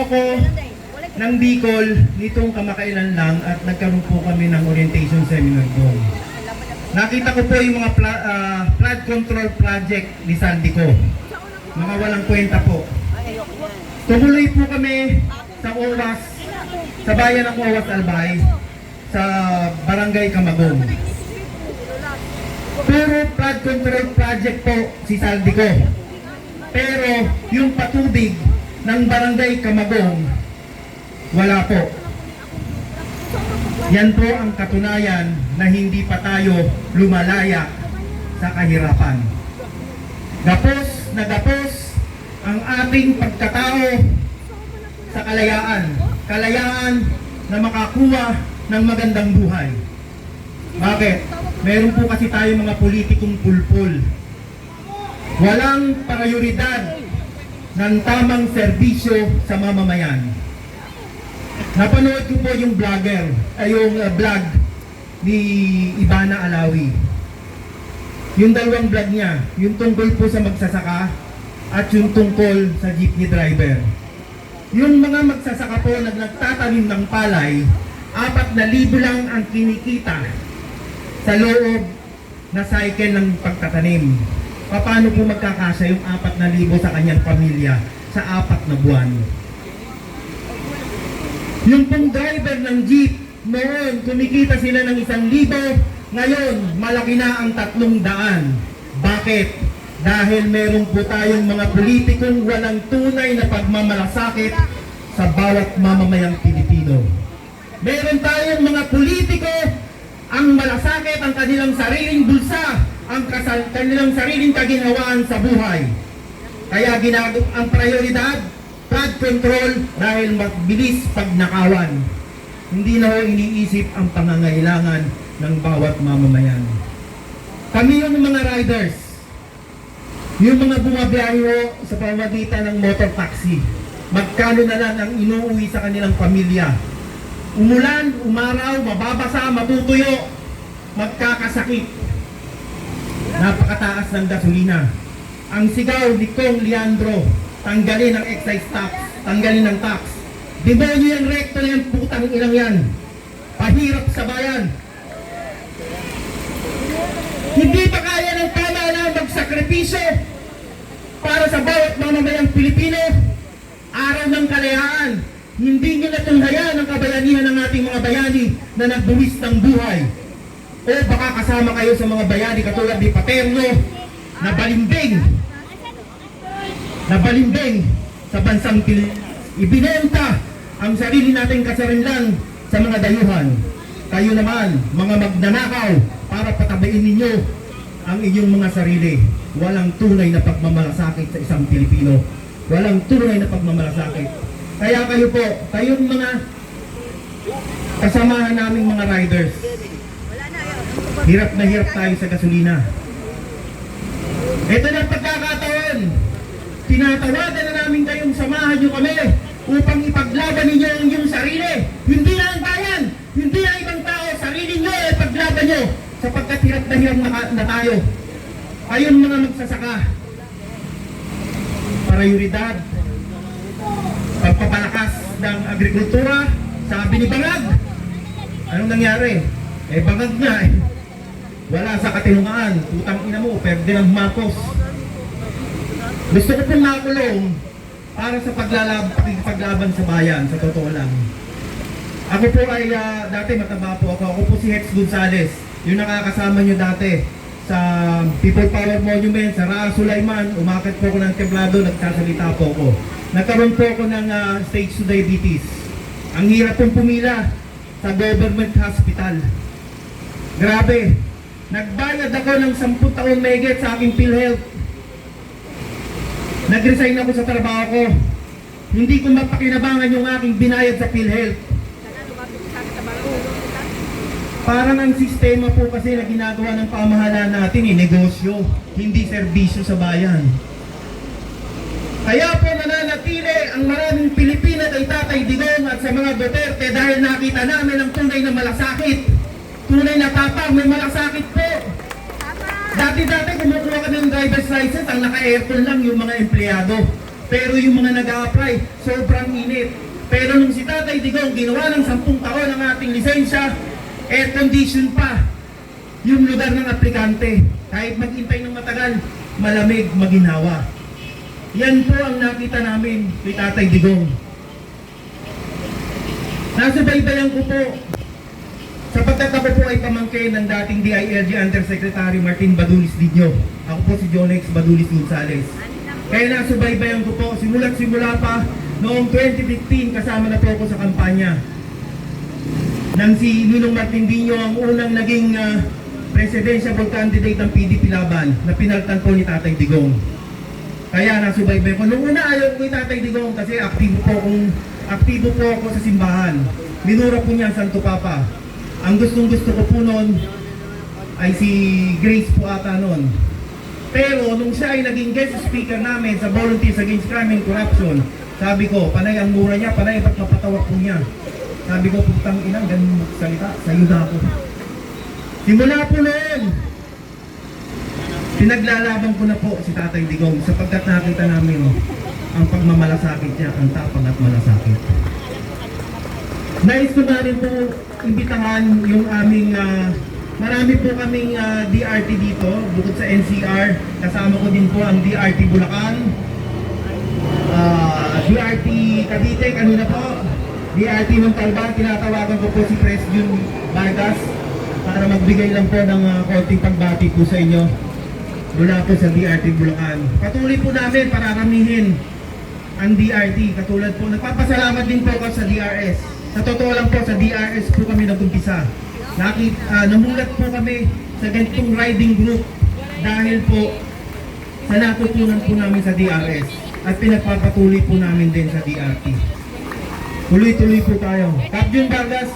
ako ng Bicol nitong kamakailan lang at nagkaroon po kami ng orientation seminar doon. Nakita ko po yung mga flood control project ni Saldico. Mga walang kwenta po. Tumuloy po kami sa OWAS, sa bayan ng OWAS Albay, sa Barangay Camagong. Pero flood control project po si Saldico. Pero yung patubig ng Barangay Camagong, wala po. Yan po ang katunayan na hindi pa tayo lumalaya sa kahirapan. Gapos na gapos ang ating pagkatao sa kalayaan. Kalayaan na makakuha ng magandang buhay. Bakit? Meron po kasi tayo mga politikong pulpul. Walang prioridad ng tamang serbisyo sa mamamayan. Napanood ko po yung vlog ni Ivana Alawi. Yung dalawang vlog niya, yung tungkol po sa magsasaka at yung tungkol sa jeepney driver. Yung mga magsasaka po na nagtatanim ng palay, 4,000 lang ang kinikita sa loob na cycle ng pagtatanim. Paano po magkakasya yung 4,000 sa kanyang pamilya sa 4 na buwan? Yung pong driver ng jeep, noon kumikita sila ng 1,000, ngayon malaki na ang 300. Bakit? Dahil meron po tayong mga politikong walang tunay na pagmamalasakit sa bawat mamamayang Pilipino. Meron tayong mga politiko ang malasakit ang kanilang sariling bulsa, ang kanilang sariling kaginhawaan sa buhay. Kaya ang prioridad, flood control dahil mabilis pagnakawan. Hindi na ho iniisip ang pangangailangan ng bawat mamamayan. Kami yung mga riders, yung mga bumabiyahe ho sa pamamagitan ng motor taxi, magkano na lang ang inuuwi sa kanilang pamilya. Umulan, umaraw, mababasa, matutuyo, magkakasakit. Napakataas ng gasolina. Ang sigaw ni Kong Leandro, tanggalin ang excise tax, tanggalin ang tax. Demonyo yan, rekto na yan, putang ilang yan. Pahirap sa bayan. Hindi pa kaya ng tama na magsakripisyo para sa bawat mamamayang Pilipino. Araw ng kalayaan. Hindi nyo natunghayan ang kabayanihan ng ating mga bayani na nagbuwis ng buhay. O baka kasama kayo sa mga bayani katulad ni Paterno na balimbing sa bansang Pilipinas. Ibinenta ang sarili nating kasarinlan sa mga dayuhan. Kayo naman, mga magnanakaw, para patabain ninyo ang inyong mga sarili. Walang tunay na pagmamalasakit sa isang Pilipino. Walang tunay na pagmamalasakit. Kaya kayo po, kayong mga kasamahan naming mga riders, hirap na hirap tayo sa gasolina. Ito na ang pagkakataon. Tinatawagan na namin kayong samahan nyo kami upang ipaglaban ninyo ang inyong sarili. Hindi na ang bayan, hindi na ibang tao, sarili nyo ipaglaban nyo sapagkat hirap na tayo. Ayun mga magsasaka, prioridad, pagpapalakas ng agrikultura. Sabi ni Bangag, anong nangyari? Bangag nga wala sa katinungaan. Putang ina mo, Ferdinand Marcos. Gusto ko pong makulong para sa paglaban sa bayan, sa totoo lang. Ako po ay, dati mataba po ako. Ako po si Hex Gonzales, yung nakakasama nyo dati sa People Power Monument, sa Raa Sulaiman. Umakit po ako ng templado, nagsasalita po ako. Nagkaroon po ako ng stage 2 diabetes. Ang hirap pong pumila sa government hospital. Grabe. Nagbayad ako ng 10 taon mahigit sa aking PhilHealth. Nag-resign ako sa trabaho ko. Hindi ko mapakinabangan yung aking binayad sa PhilHealth. Parang ang sistema po kasi na ginagawa ng pamahalaan natin, negosyo, hindi serbisyo sa bayan. Kaya po nananatili ang maraming Pilipino kay Tatay Digong at sa mga Duterte dahil nakita namin ang tunay na malasakit. Tunay na tapang, may malasakit po. Dati kumukuha ka ng driver's license, ang naka-aircon lang yung mga empleyado. Pero yung mga nag-a-apply, sobrang init. Pero nung si Tatay Digong ginawa ng 10 taon ang ating lisensya, air condition pa yung lugar ng aplikante. Kahit maghintay ng matagal, malamig, maginhawa. Yan po ang nakita namin kay Tatay Digong. Nasubaybayan ko po sapagkat ako po ay pamangkin ng dating DILG Undersecretary Martin Badulis Didyo. Ako po si Jonex Badulis Gonzales. Kaya nasubaybayan ko po simula pa noong 2015 kasama na po ako sa kampanya nang si Ninong Martin Dino ang unang naging presidential candidate ng PDP laban na pinaltan po ni Tatay Digong. Kaya nasubaybayan ko. Noong una ayaw ko kay Tatay Digong kasi aktibo po ako sa simbahan. Minura po niya ang Santo Papa. Ang gusto ko po noon ay si Grace po ata noon. Pero nung siya ay naging guest speaker namin sa Volunteers Against Crime and Corruption, sabi ko, panay ang mura niya, panay ba't mapatawa po niya. Sabi ko, putang inang, ganun magsalita, sa'yo na ako. Simula po noon, pinaglalaban ko na po si Tatay Digong sapagkat nakita namin ang pagmamalasakit niya, ang tapang at malasakit. Nais ko na rin po imbitahan yung aming marami po kaming DRT dito, bukod sa NCR, kasama ko din po ang DRT Bulacan, DRT Cavite, kanina po, DRT Montalban, tinatawagan ko po si Presbyun Vargas para magbigay lang po ng konting pagbati po sa inyo mula po sa DRT Bulacan. Patuloy po namin para ramihin ang DRT, katulad po, nagpapasalamat din po ako sa DRS. Sa totoo lang po, sa DRS po kami nag-umpisa. Namulat po kami sa ganitong riding group dahil po sa natutunan po namin sa DRS at pinagpapatuloy po namin din sa DRT. Tuloy-tuloy po tayo. Captain Vargas,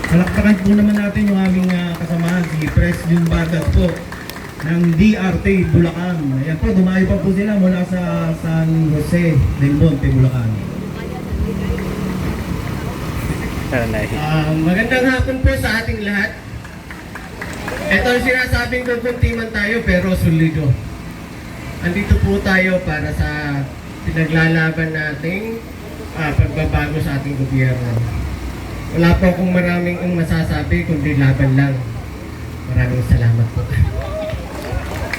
palakpakan po naman natin yung aming kasamahan, si Presbyun Vargas po ng DRT Bulacan. Ayan po, dumayo pa po sila mula sa San Jose del Monte, Bulacan. Magandang hapon po sa ating lahat. Ito ang sinasabing kukuntiman tayo pero solido. Andito po tayo para sa pinaglalaban nating pagbabago sa ating gobyerno. Wala po akong maraming masasabi kundi laban lang. Maraming salamat po.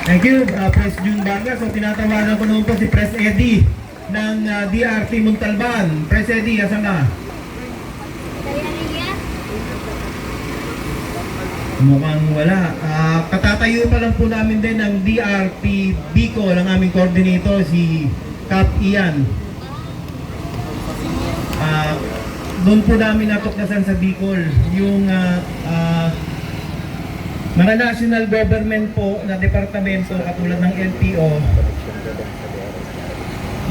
Thank you, Pres June Vargas. So tinatawagan ko noon po si Pres Eddie ng DRT Montalban. Pres Eddie, asan ka? Mukhang wala. Katatayo pa lang po namin din ng DRT Bicol, ang aming coordinator, si Cap Ian. Doon po namin natuklasan sa Bicol yung mga national government po na departamento katulad ng LTO,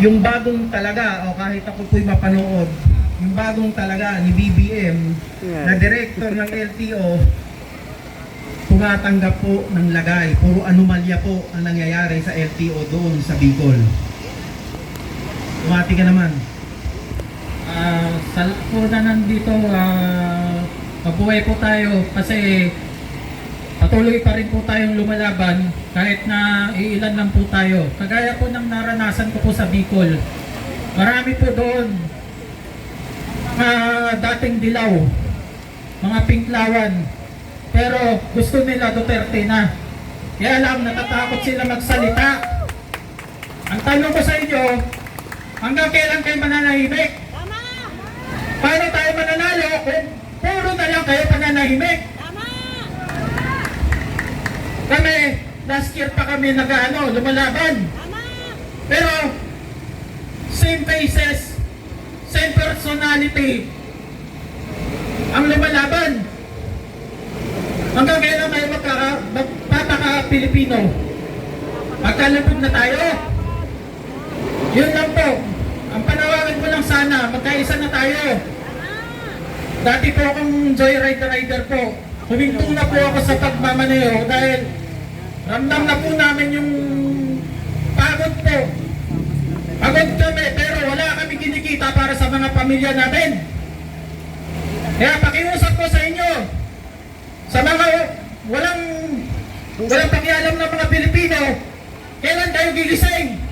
yung bagong talaga, o kahit ako po'y mapanood, yung bagong talaga ni BBM na director ng LTO, tumatanggap po ng lagay. Puro anomalya po ang nangyayari sa LTO doon sa Bicol. Tumati ka naman. Sa po na nandito, mabuhay po tayo kasi patuloy pa rin po tayong lumalaban kahit na iilan lang po tayo. Kagaya po ng naranasan ko po sa Bicol. Marami po doon dating dilaw, mga pinklawan. Pero gusto nila Duterte na. Kaya lang, natatakot sila magsalita. Ang tanong ko sa inyo, hanggang kailan kayo mananahimik? Paano tayo mananalo kung puro na lang kayo pananahimik? Kami, last year pa kami lumalaban. Pero, same faces, same personality ang lumalaban. Hanggang kailan kayo magpapaka-Pilipino? Magkalapog na tayo? Yun lang po. Ang panawagan ko lang sana, magkaisa na tayo. Dati po akong rider po. Huminto na po ako sa pagmamaneho dahil ramdam na po namin yung pagod po. Pagod kami pero wala kami kinikita para sa mga pamilya natin. Kaya pakiusap ko sa inyo, sa mga walang Walang pakialam ng mga Pilipino. Kailan tayo gigising?